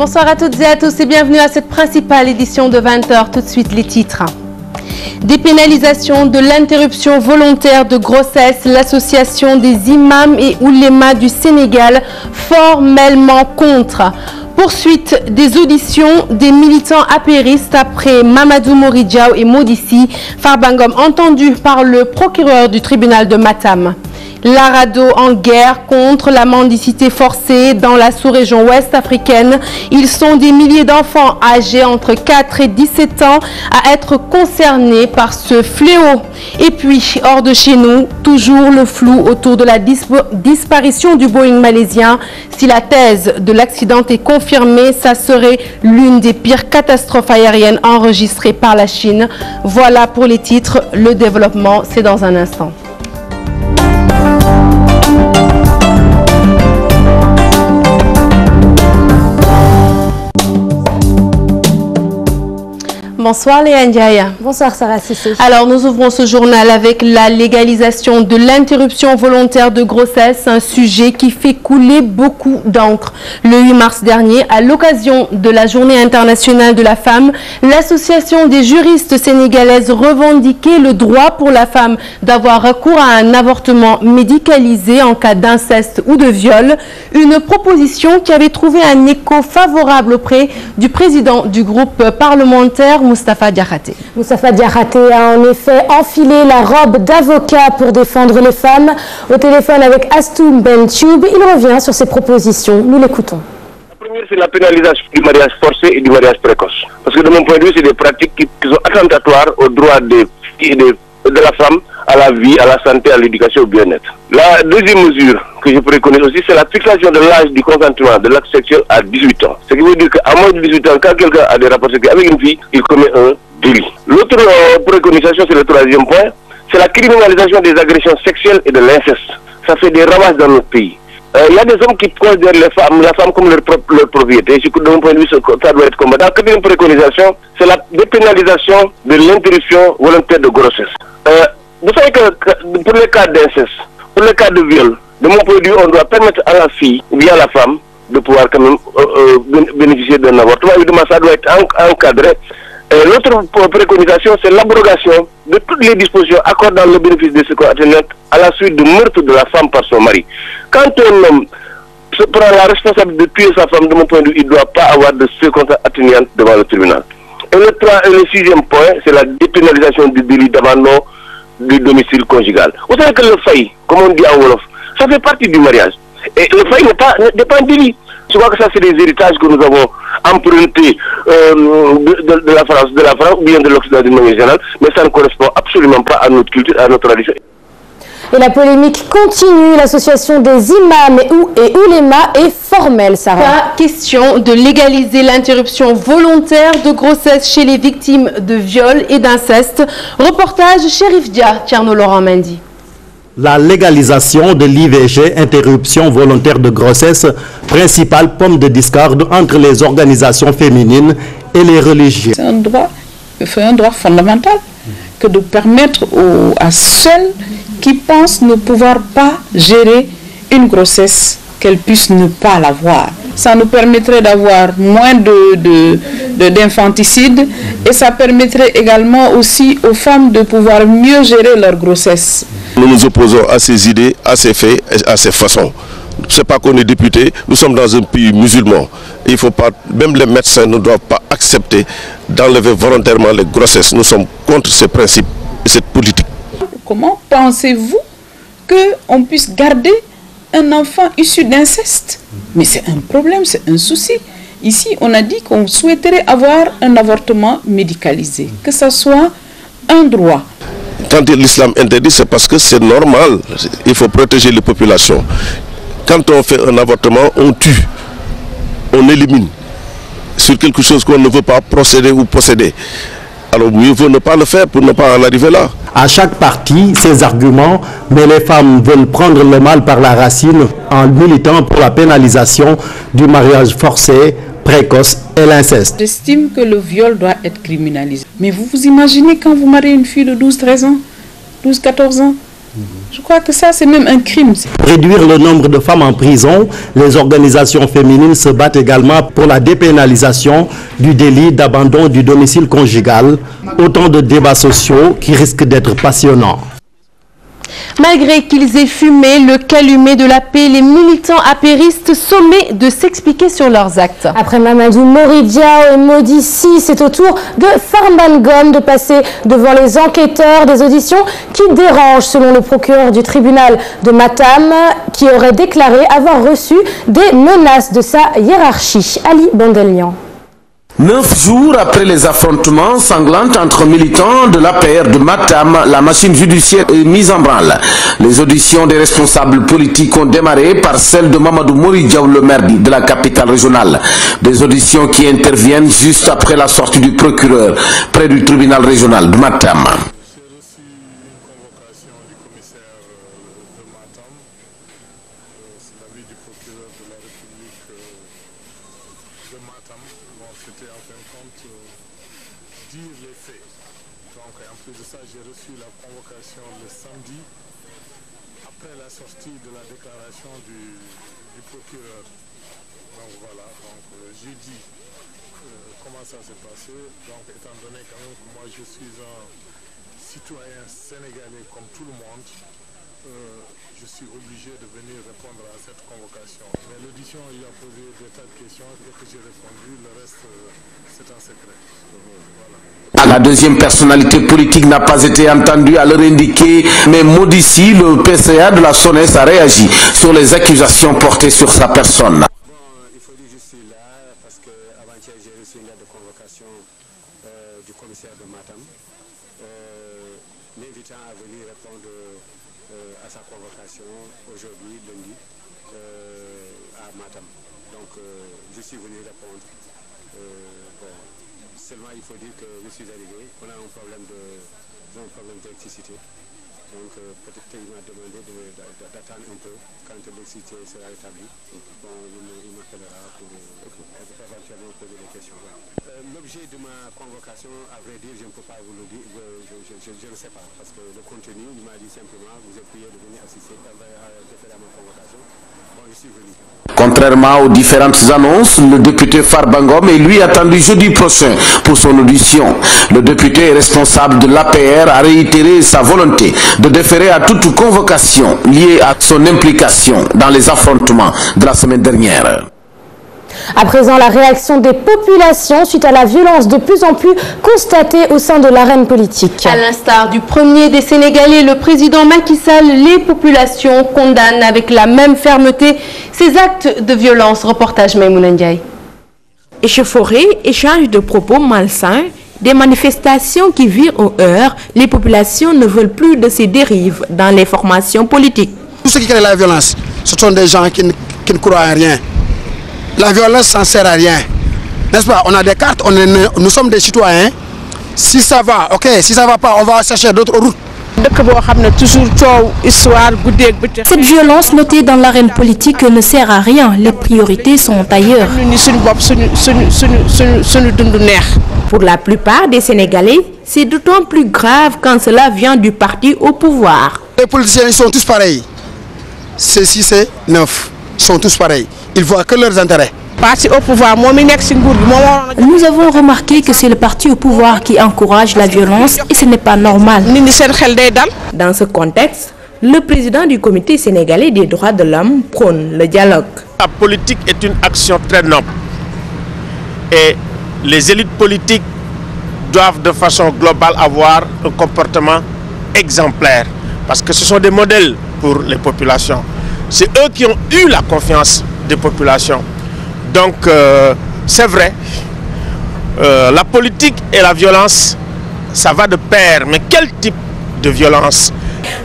Bonsoir à toutes et à tous et bienvenue à cette principale édition de 20h. Tout de suite les titres. Dépénalisation de l'interruption volontaire de grossesse. L'association des imams et oulémas du Sénégal formellement contre. Poursuite des auditions des militants apéristes après Mamadou Moridiao et Modissi. Farbangom entendu par le procureur du tribunal de Matam. L'Arado en guerre contre la mendicité forcée dans la sous-région ouest africaine. Ils sont des milliers d'enfants âgés entre 4 et 17 ans à être concernés par ce fléau. Et puis, hors de chez nous, toujours le flou autour de la disparition du Boeing malaisien. Si la thèse de l'accident est confirmée, ça serait l'une des pires catastrophes aériennes enregistrées par la Chine. Voilà pour les titres. Le développement, c'est dans un instant. Bonsoir Léa Ndiaye. Bonsoir Sarah Cissé. Alors nous ouvrons ce journal avec la légalisation de l'interruption volontaire de grossesse, un sujet qui fait couler beaucoup d'encre. Le 8 mars dernier, à l'occasion de la Journée internationale de la femme, l'association des juristes sénégalaises revendiquait le droit pour la femme d'avoir recours à un avortement médicalisé en cas d'inceste ou de viol. Une proposition qui avait trouvé un écho favorable auprès du président du groupe parlementaire, Moustapha Diakhaté. Moustapha Diakhaté a en effet enfilé la robe d'avocat pour défendre les femmes. Au téléphone avec Astoum Benchoub, il revient sur ses propositions. Nous l'écoutons. La première, c'est la pénalisation du mariage forcé et du mariage précoce. Parce que de mon point de vue, c'est des pratiques qui sont attentatoires aux droits de la femme, à la vie, à la santé, à l'éducation, au bien-être. La deuxième mesure que je préconise aussi, c'est la fixation de l'âge du consentement de l'acte sexuel à 18 ans. Ce qui veut dire qu'à moins de 18 ans, quand quelqu'un a des rapports sexuels avec une fille, il commet un délit. L'autre préconisation, c'est le troisième point, c'est la criminalisation des agressions sexuelles et de l'inceste. Ça fait des ravages dans notre pays. Il y a des hommes qui considèrent la femme comme leur propriété. De mon point de vue, ça doit être combattu. La quatrième préconisation, c'est la dépénalisation de l'interruption volontaire de grossesse. Vous savez que pour les cas d'inceste, pour les cas de viol, de mon point de vue, on doit permettre à la fille ou bien à la femme de pouvoir quand même bénéficier d'un avortement. Évidemment, ça doit être encadré. L'autre préconisation, c'est l'abrogation de toutes les dispositions accordant le bénéfice des secours atténuantes à la suite du meurtre de la femme par son mari. Quand un homme se prend la responsabilité de tuer sa femme, de mon point de vue, il ne doit pas avoir de secours atténuantes devant le tribunal. Et le sixième point, c'est la dépénalisation du délit d'abandon du domicile conjugal. Vous savez que le failli, comme on dit en Wolof, ça fait partie du mariage. Et le failli n'est pas un délit. Je crois que ça, c'est des héritages que nous avons empruntés de la France ou bien de l'Occident d'une manière générale, mais ça ne correspond absolument pas à notre culture, à notre tradition. Et la polémique continue. L'association des imams et oulémas est formelle, Sarah. Pas question de légaliser l'interruption volontaire de grossesse chez les victimes de viol et d'inceste. Reportage Chérif Dia, Tierno Laurent Mendy. La légalisation de l'IVG, interruption volontaire de grossesse, principale pomme de discorde entre les organisations féminines et les religieux. C'est un droit fondamental que de permettre à celles qui pensent ne pouvoir pas gérer une grossesse, qu'elles puissent ne pas l'avoir. Ça nous permettrait d'avoir moins d'infanticide et ça permettrait également aussi aux femmes de pouvoir mieux gérer leur grossesse. Nous nous opposons à ces idées, à ces faits, à ces façons. Ce n'est pas qu'on est député, nous sommes dans un pays musulman. Il faut pas, même les médecins ne doivent pas accepter d'enlever volontairement les grossesses. Nous sommes contre ces principes et cette politique. Comment pensez-vous qu'on puisse garder un enfant issu d'inceste? Mais c'est un problème, c'est un souci. Ici, on a dit qu'on souhaiterait avoir un avortement médicalisé, que ce soit un droit. Quand l'islam interdit, c'est parce que c'est normal. Il faut protéger les populations. Quand on fait un avortement, on tue, on élimine sur quelque chose qu'on ne veut pas procéder ou posséder. Alors mieux vaut ne pas le faire pour ne pas en arriver là. À chaque parti, ses arguments, mais les femmes veulent prendre le mal par la racine en militant pour la pénalisation du mariage forcé, précoce et l'inceste. J'estime que le viol doit être criminalisé. Mais vous vous imaginez quand vous mariez une fille de 12-13 ans, 12-14 ans, je crois crois que ça, c'est même un crime. Réduire le nombre de femmes en prison, les organisations féminines se battent également pour la dépénalisation du délit d'abandon du domicile conjugal. Autant de débats sociaux qui risquent d'être passionnants. Malgré qu'ils aient fumé le calumet de la paix, les militants apéristes sommés de s'expliquer sur leurs actes. Après Mamadou Moridiao et Modi Si, c'est au tour de Farban Ngom de passer devant les enquêteurs des auditions qui dérangent selon le procureur du tribunal de Matam qui aurait déclaré avoir reçu des menaces de sa hiérarchie. Ali Bandelian. 9 jours après les affrontements sanglants entre militants de l'APR de Matam, la machine judiciaire est mise en branle. Les auditions des responsables politiques ont démarré par celle de Mamadou Moridiao, le maire de la capitale régionale. Des auditions qui interviennent juste après la sortie du procureur près du tribunal régional de Matam. La deuxième personnalité politique n'a pas été entendue à l'heure indiquée, mais Modi Si, le PCA de la SONES, a réagi sur les accusations portées sur sa personne. Il faut dire que je suis là parce qu'avant-hier j'ai reçu une lettre de convocation du commissaire de Matam, m'invitant à venir répondre à sa convocation aujourd'hui, lundi, à Matam. Donc je suis venu répondre. Seulement il faut dire que je suis arrivé, on a un problème d'électricité. Donc peut-être qu'il m'a demandé d'attendre un peu quand l'électricité sera rétablie. Bon, il m'appellera pour éventuellement poser des questions. L'objet de ma convocation, à vrai dire, je ne peux pas vous le dire, je ne sais pas, parce que le contenu, il m'a dit simplement, vous êtes prié de venir assister à ma convocation. Bon, je suis venu. Contrairement aux différentes annonces, le député Farban Ngom est lui attendu jeudi prochain pour son audition. Le député responsable de l'APR a réitéré sa volonté de déférer à toute convocation liée à son implication dans les affrontements de la semaine dernière. À présent, la réaction des populations suite à la violence de plus en plus constatée au sein de l'arène politique. À l'instar du premier des Sénégalais, le président Macky Sall, les populations condamnent avec la même fermeté ces actes de violence. Reportage Maïmouna Ndiaye. Échauffourées, échange de propos malsains, des manifestations qui virent au heurt, les populations ne veulent plus de ces dérives dans les formations politiques. Tout ce qui crée la violence, ce sont des gens qui ne croient à rien. La violence, ça ne sert à rien. N'est-ce pas? On a des cartes, nous sommes des citoyens. Si ça va, ok. Si ça ne va pas, on va chercher d'autres routes. Cette violence notée dans l'arène politique ne sert à rien. Les priorités sont ailleurs. Pour la plupart des Sénégalais, c'est d'autant plus grave quand cela vient du parti au pouvoir. Les politiciens, ils sont tous pareils. C'est 6 et 9. Ils sont tous pareils. Ils voient que leurs intérêts. Nous avons remarqué que c'est le parti au pouvoir qui encourage la violence et ce n'est pas normal. Dans ce contexte, le président du comité sénégalais des droits de l'homme prône le dialogue. La politique est une action très noble et les élites politiques doivent de façon globale avoir un comportement exemplaire parce que ce sont des modèles pour les populations. C'est eux qui ont eu la confiance des populations. Donc c'est vrai, la politique et la violence, ça va de pair. Mais quel type de violence?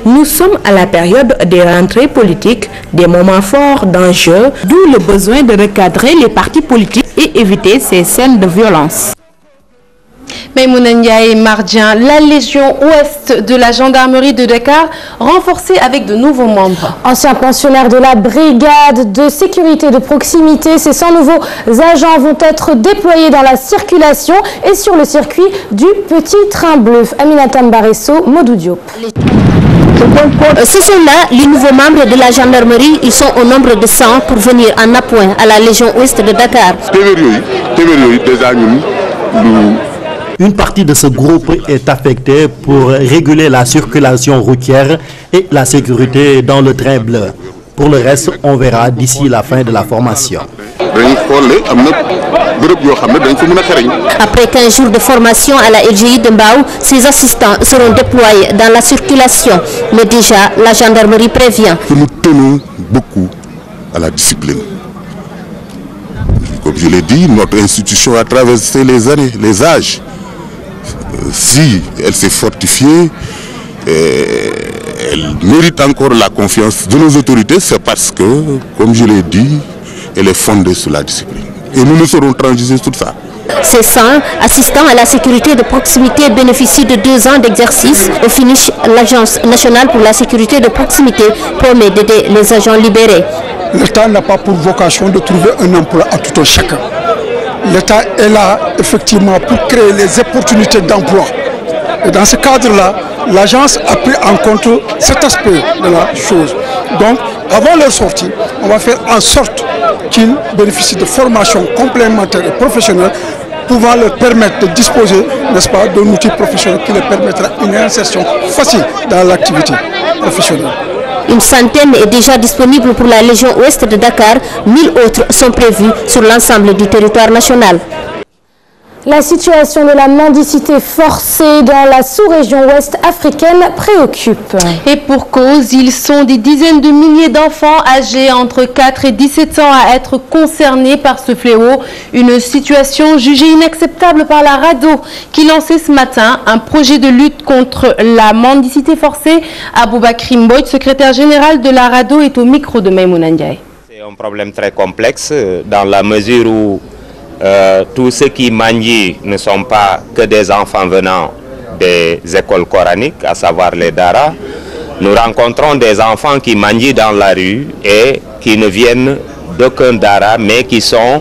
Nous sommes à la période des rentrées politiques, des moments forts d'enjeux, d'où le besoin de recadrer les partis politiques et éviter ces scènes de violence. Maïmouna Ndiaye et Mardien, la Légion Ouest de la gendarmerie de Dakar, renforcée avec de nouveaux membres. Anciens pensionnaires de la brigade de sécurité de proximité, ces 100 nouveaux agents vont être déployés dans la circulation et sur le circuit du Petit Train Bleu. Aminata Mbaresso, Modou Diop. Ce sont là les nouveaux membres de la gendarmerie. Ils sont au nombre de 100 pour venir en appoint à la Légion Ouest de Dakar. Une partie de ce groupe est affectée pour réguler la circulation routière et la sécurité dans le train bleu. Pour le reste, on verra d'ici la fin de la formation. Après 15 jours de formation à la LGI de Mbao, ces assistants seront déployés dans la circulation. Mais déjà, la gendarmerie prévient. Nous tenons beaucoup à la discipline. Comme je l'ai dit, notre institution a traversé les années, les âges. Si elle s'est fortifiée, elle mérite encore la confiance de nos autorités, c'est parce que, comme je l'ai dit, elle est fondée sur la discipline. Et nous ne serons transiger sur ça. Ces 100 assistants à la sécurité de proximité bénéficient de 2 ans d'exercice. Au finish, l'Agence nationale pour la sécurité de proximité promet d'aider les agents libérés. L'État n'a pas pour vocation de trouver un emploi à tout un chacun. L'État est là effectivement pour créer les opportunités d'emploi. Et dans ce cadre-là, l'agence a pris en compte cet aspect de la chose. Donc, avant leur sortie, on va faire en sorte qu'ils bénéficient de formations complémentaires et professionnelles pouvant leur permettre de disposer, n'est-ce pas, d'un outil professionnel qui leur permettra une insertion facile dans l'activité professionnelle. Une centaine est déjà disponible pour la Légion Ouest de Dakar. 1000 autres sont prévus sur l'ensemble du territoire national. La situation de la mendicité forcée dans la sous-région ouest africaine préoccupe. Et pour cause, ils sont des dizaines de milliers d'enfants âgés entre 4 et 17 ans à être concernés par ce fléau. Une situation jugée inacceptable par la RADDHO qui lançait ce matin un projet de lutte contre la mendicité forcée. Aboubakry Mbodj, secrétaire général de la RADDHO, est au micro de Maïmouna Ndiaye. C'est un problème très complexe dans la mesure où tous ceux qui mangent ne sont pas que des enfants venant des écoles coraniques, à savoir les daras. Nous rencontrons des enfants qui mangent dans la rue et qui ne viennent d'aucun dara, mais qui sont,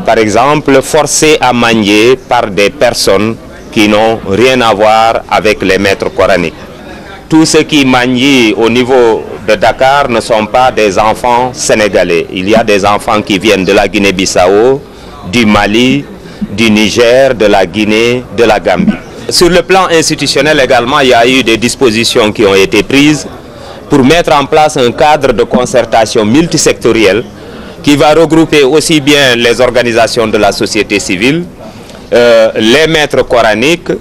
par exemple, forcés à manger par des personnes qui n'ont rien à voir avec les maîtres coraniques. Tous ceux qui mangent au niveau de Dakar ne sont pas des enfants sénégalais. Il y a des enfants qui viennent de la Guinée-Bissau, du Mali, du Niger, de la Guinée, de la Gambie. Sur le plan institutionnel également, il y a eu des dispositions qui ont été prises pour mettre en place un cadre de concertation multisectorielle qui va regrouper aussi bien les organisations de la société civile, les maîtres coraniques,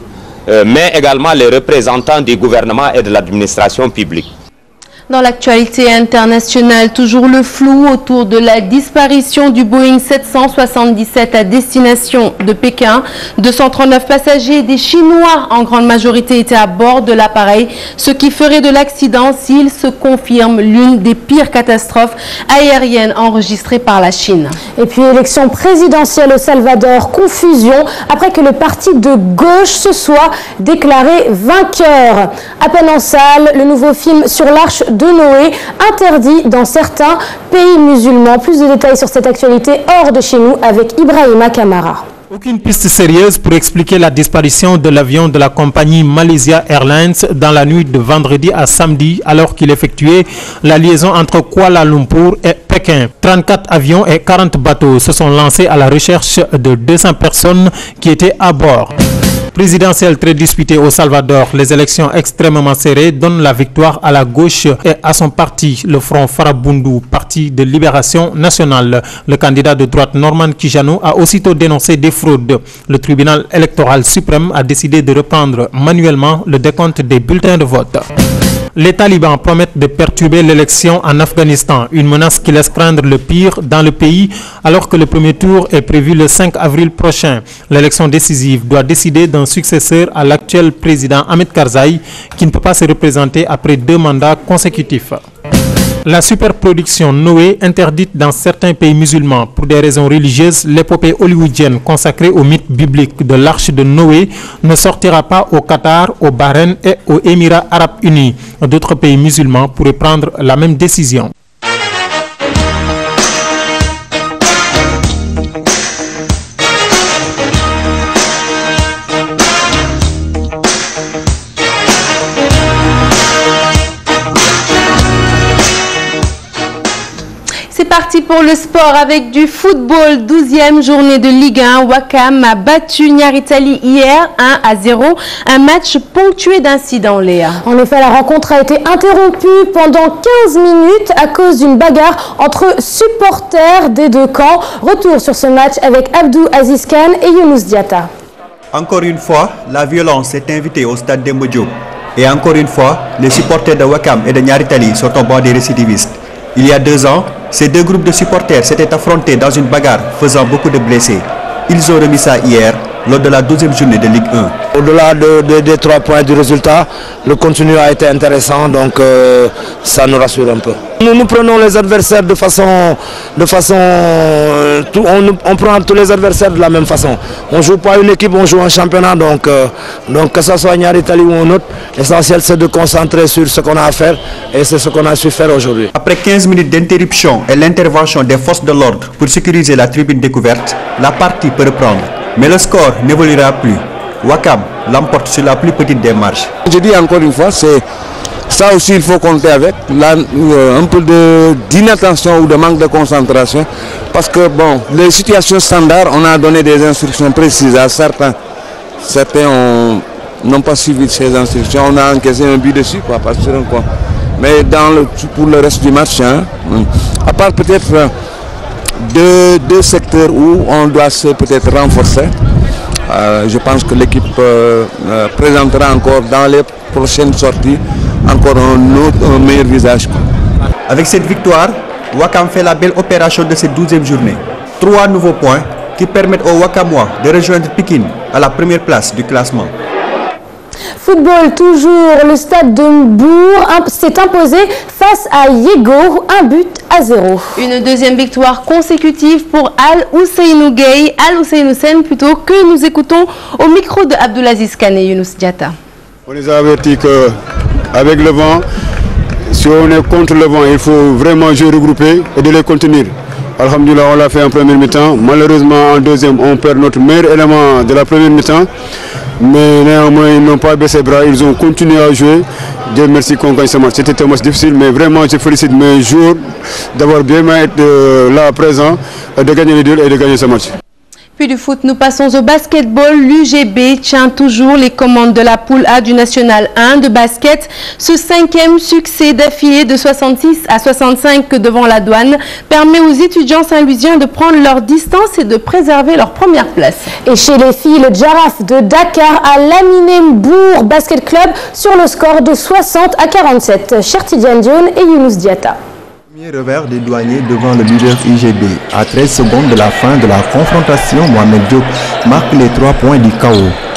mais également les représentants du gouvernement et de l'administration publique. Dans l'actualité internationale, toujours le flou autour de la disparition du Boeing 777 à destination de Pékin. 239 passagers et des Chinois en grande majorité étaient à bord de l'appareil, ce qui ferait de l'accident, s'il se confirme, l'une des pires catastrophes aériennes enregistrées par la Chine. Et puis élection présidentielle au Salvador, confusion après que le parti de gauche se soit déclaré vainqueur. À peine en salle, le nouveau film sur l'Arche de Noé, interdit dans certains pays musulmans. Plus de détails sur cette actualité hors de chez nous avec Ibrahima Kamara. Aucune piste sérieuse pour expliquer la disparition de l'avion de la compagnie Malaysia Airlines dans la nuit de vendredi à samedi alors qu'il effectuait la liaison entre Kuala Lumpur et Pékin. 34 avions et 40 bateaux se sont lancés à la recherche de 200 personnes qui étaient à bord. Présidentielle très disputée au Salvador, les élections extrêmement serrées donnent la victoire à la gauche et à son parti, le Front Farabundu, Parti de Libération Nationale. Le candidat de droite Norman Kijano a aussitôt dénoncé des fraudes. Le tribunal électoral suprême a décidé de reprendre manuellement le décompte des bulletins de vote. Les talibans promettent de perturber l'élection en Afghanistan, une menace qui laisse craindre le pire dans le pays alors que le premier tour est prévu le 5 avril prochain. L'élection décisive doit décider d'un successeur à l'actuel président Ahmed Karzai qui ne peut pas se représenter après 2 mandats consécutifs. La superproduction Noé interdite dans certains pays musulmans. Pour des raisons religieuses, l'épopée hollywoodienne consacrée au mythe biblique de l'Arche de Noé ne sortira pas au Qatar, au Bahreïn et aux Émirats arabes unis. D'autres pays musulmans pourraient prendre la même décision. parti pour le sport avec du football. 12e journée de Ligue 1. Wakam a battu Niaritali hier 1-0. Un match ponctué d'incidents, Léa. En effet, la rencontre a été interrompue pendant 15 minutes à cause d'une bagarre entre supporters des deux camps. Retour sur ce match avec Abdou Aziz Khan et Younous Diatta. Encore une fois, la violence est invitée au stade Demba Diop. Et encore une fois, les supporters de Wakam et de Niaritali sont au bord des récidivistes. Il y a 2 ans, ces deux groupes de supporters s'étaient affrontés dans une bagarre faisant beaucoup de blessés. Ils ont remis ça hier, lors de la 12e journée de Ligue 1. Au-delà des 3 points du résultat, le contenu a été intéressant, donc ça nous rassure un peu. Nous prenons les adversaires on prend tous les adversaires de la même façon. On ne joue pas une équipe, on joue un championnat, donc que ce soit Niaritali ou un autre, l'essentiel c'est de concentrer sur ce qu'on a à faire et c'est ce qu'on a su faire aujourd'hui. Après 15 minutes d'interruption et l'intervention des forces de l'ordre pour sécuriser la tribune découverte, la partie peut reprendre. Mais le score n'évoluera plus. Wakam l'emporte sur la plus petite des marches. Je dis encore une fois, c'est ça aussi il faut compter avec, un peu d'inattention ou de manque de concentration. Parce que bon, les situations standards, on a donné des instructions précises à certains. Certains n'ont pas suivi ces instructions, on a encaissé un but dessus, quoi. Mais pour le reste du match, à part peut-être deux secteurs où on doit se peut-être renforcer. Je pense que l'équipe présentera encore dans les prochaines sorties encore un meilleur visage. Avec cette victoire, Wakam fait la belle opération de cette 12e journée. 3 nouveaux points qui permettent aux Wakamois de rejoindre Pikine à la première place du classement. Football toujours, le stade de Mbour s'est imposé face à Yego, 1-0. Une deuxième victoire consécutive pour Al-Ousseinou Gueye, Al-Ousseinou Sen plutôt, que nous écoutons au micro de Abdoulaziz Kane et Younous Diatta. On les a avertis qu'avec le vent, si on est contre le vent, il faut vraiment jouer regroupé et de les contenir. Alhamdoulilah, on l'a fait en première mi-temps. Malheureusement, en deuxième, on perd notre meilleur élément de la première mi-temps. Mais néanmoins, ils n'ont pas baissé les bras, ils ont continué à jouer. Dieu merci qu'on gagne ce match. C'était un match difficile, mais vraiment, je félicite mes joueurs d'avoir bien été là présent, de gagner les duels et de gagner ce match. Puis du foot, nous passons au basketball. L'UGB tient toujours les commandes de la poule A du National 1 de basket. Ce 5e succès d'affilée de 66 à 65 devant la Douane permet aux étudiants saint-louisiens de prendre leur distance et de préserver leur première place. Et chez les filles, le Giraffe de Dakar a laminé Mbour Basket Club sur le score de 60 à 47. Chertidiane Dione et Younous Diatta. Premier revers des douaniers devant le leader UGB. À 13 secondes de la fin de la confrontation, Mohamed Diop marque les 3 points du KO.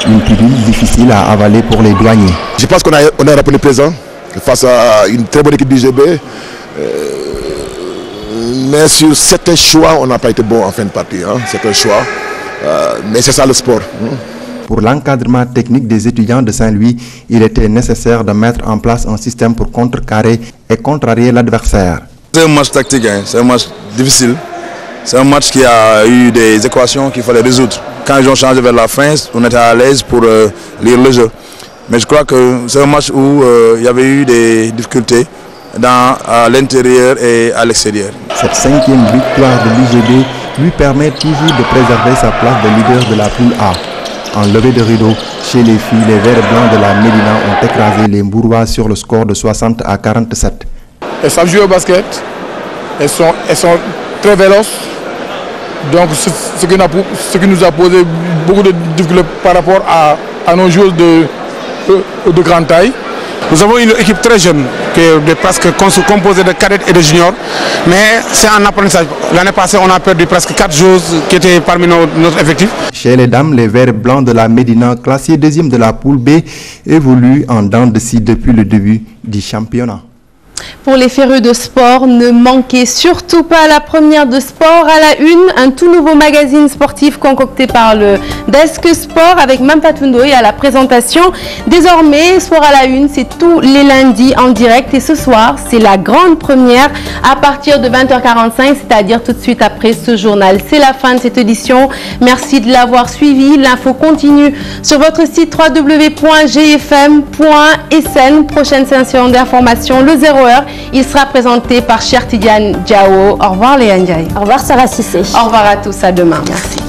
Une pilule difficile à avaler pour les douaniers. Je pense qu'on a répondu présent face à une très bonne équipe d'UGB. Mais sur certains choix, on n'a pas été bon en fin de partie. C'est un choix. Mais c'est ça le sport. Pour l'encadrement technique des étudiants de Saint-Louis, il était nécessaire de mettre en place un système pour contrecarrer et contrarier l'adversaire. C'est un match tactique, c'est un match difficile. C'est un match qui a eu des équations qu'il fallait résoudre. Quand ils ont changé vers la fin, on était à l'aise pour lire le jeu. Mais je crois que c'est un match où il y avait eu des difficultés à l'intérieur et à l'extérieur. Cette 5e victoire de l'UGB lui permet toujours de préserver sa place de leader de la poule A. En levée de rideau, chez les filles, les verts et blancs de la Médina ont écrasé les Mbourois sur le score de 60 à 47. Elles savent jouer au basket, elles sont très véloces, donc ce qui nous a posé beaucoup de difficultés par rapport à nos joueurs de grande taille. Nous avons une équipe très jeune, qui est presque composée de cadets et de juniors, mais c'est un apprentissage. L'année passée, on a perdu presque 4 joueurs qui étaient parmi notre effectif. Chez les dames, les verts et blancs de la Médina, classés 2e de la poule B, évoluent en dents de scie depuis le début du championnat. Pour les férus de sport, ne manquez surtout pas la première de Sport à la Une, un tout nouveau magazine sportif concocté par le Desk Sport avec Mampatundo et à la présentation. Désormais, Sport à la Une, c'est tous les lundis en direct et ce soir, c'est la grande première à partir de 20h45, c'est-à-dire tout de suite après ce journal. C'est la fin de cette édition. Merci de l'avoir suivi. L'info continue sur votre site www.gfm.sn. Prochaine session d'information, le 0h 20h. Il sera présenté par Cher Tidiane Diao. Au revoir Léa Ndiaye. Au revoir Sarah Cissé. Au revoir à tous, à demain. Merci.